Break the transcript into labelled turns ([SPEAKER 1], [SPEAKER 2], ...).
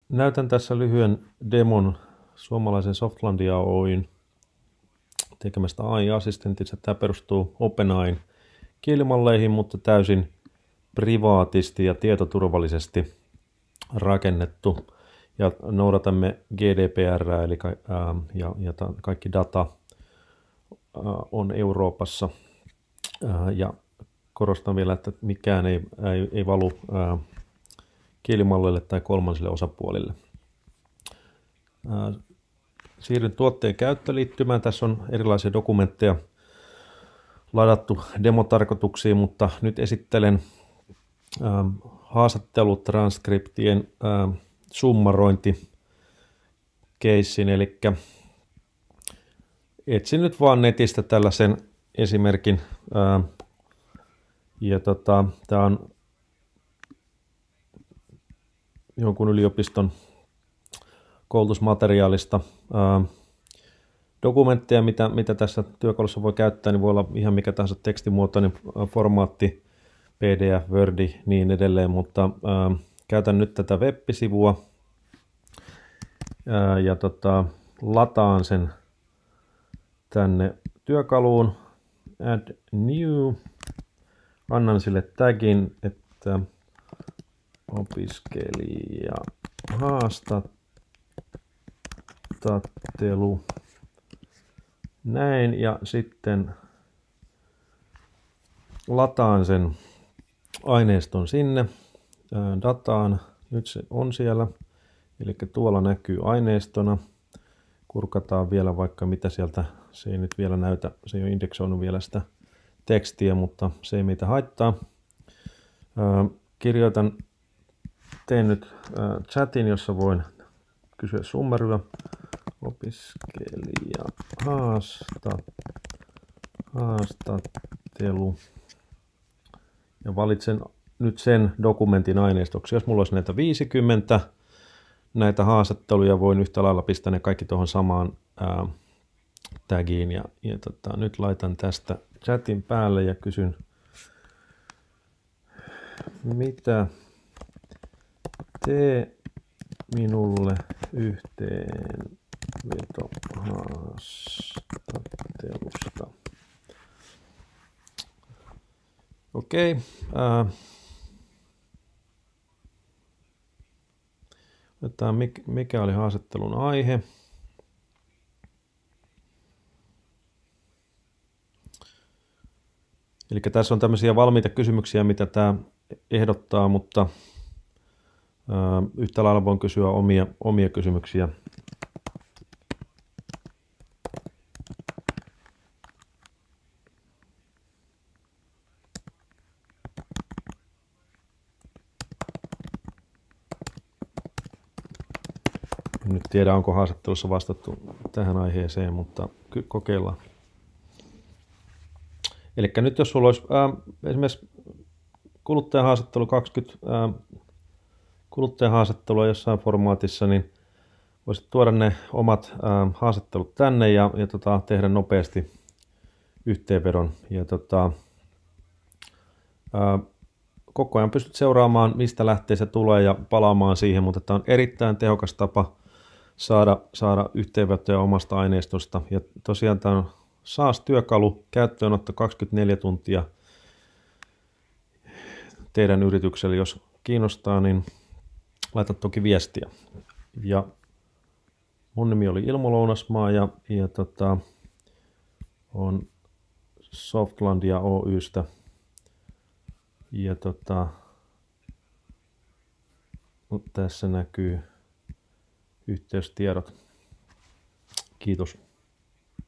[SPEAKER 1] Näytän tässä lyhyen demon suomalaisen Softlandia Oyn tekemästä AI-assistentissa. Tämä perustuu OpenAIn kielimalleihin, mutta täysin privaatisti ja tietoturvallisesti rakennettu. Ja noudatamme GDPR, eli kaikki data on Euroopassa. Ja korostan vielä, että mikään ei valu kielimalleille tai kolmansille osapuolille. Siirryn tuotteen käyttöliittymään. Tässä on erilaisia dokumentteja ladattu demotarkoituksiin, mutta nyt esittelen haastattelutranskriptien summarointikeissin. Eli etsin nyt vaan netistä tällaisen esimerkin. Tämä on jonkun yliopiston koulutusmateriaalista. Dokumentteja, mitä tässä työkalussa voi käyttää, niin voi olla ihan mikä tahansa tekstimuotoinen formaatti, PDF, Word, niin edelleen, mutta käytän nyt tätä web-sivua ja lataan sen tänne työkaluun, add new, annan sille tagin, että opiskelija haastattelu, näin, ja sitten lataan sen aineiston sinne dataan. Nyt se on siellä, eli tuolla näkyy aineistona. Kurkataan vielä vaikka mitä sieltä, se ei nyt vielä näytä, se ei ole indeksoinut vielä sitä tekstiä, mutta se ei meitä haittaa. Teen nyt chatin, jossa voin kysyä summaryä. Opiskelija haastattelu. Ja valitsen nyt sen dokumentin aineistoksi. Jos mulla olisi näitä 50 näitä haastatteluja, voin yhtä lailla pistää ne kaikki tuohon samaan tagiin. Nyt laitan tästä chatin päälle ja kysyn, mitä tee minulle yhteenveto haastattelusta. Okei. Otetaan mikä oli haastattelun aihe. Eli tässä on tämmöisiä valmiita kysymyksiä, mitä tämä ehdottaa, mutta yhtä lailla voin kysyä omia kysymyksiä. En nyt tiedä, onko haastattelussa vastattu tähän aiheeseen, mutta kokeillaan. Eli nyt jos sulla olisi esimerkiksi kuluttajahaastattelu 20 kuluttajahaastattelua jossain formaatissa, niin voisit tuoda ne omat haastattelut tänne ja tehdä nopeasti yhteenvedon. Ja koko ajan pystyt seuraamaan, mistä lähtee se tulee ja palaamaan siihen, mutta tämä on erittäin tehokas tapa saada yhteenvetoja omasta aineistosta. Ja tosiaan tämä on SaaS-työkalu, käyttöönotto 24 tuntia teidän yritykselle. Jos kiinnostaa, niin laita toki viestiä. Ja mun nimi oli Ilmo Lounasmaa ja on Softlandia Oystä. Ja tässä näkyy yhteystiedot. Kiitos.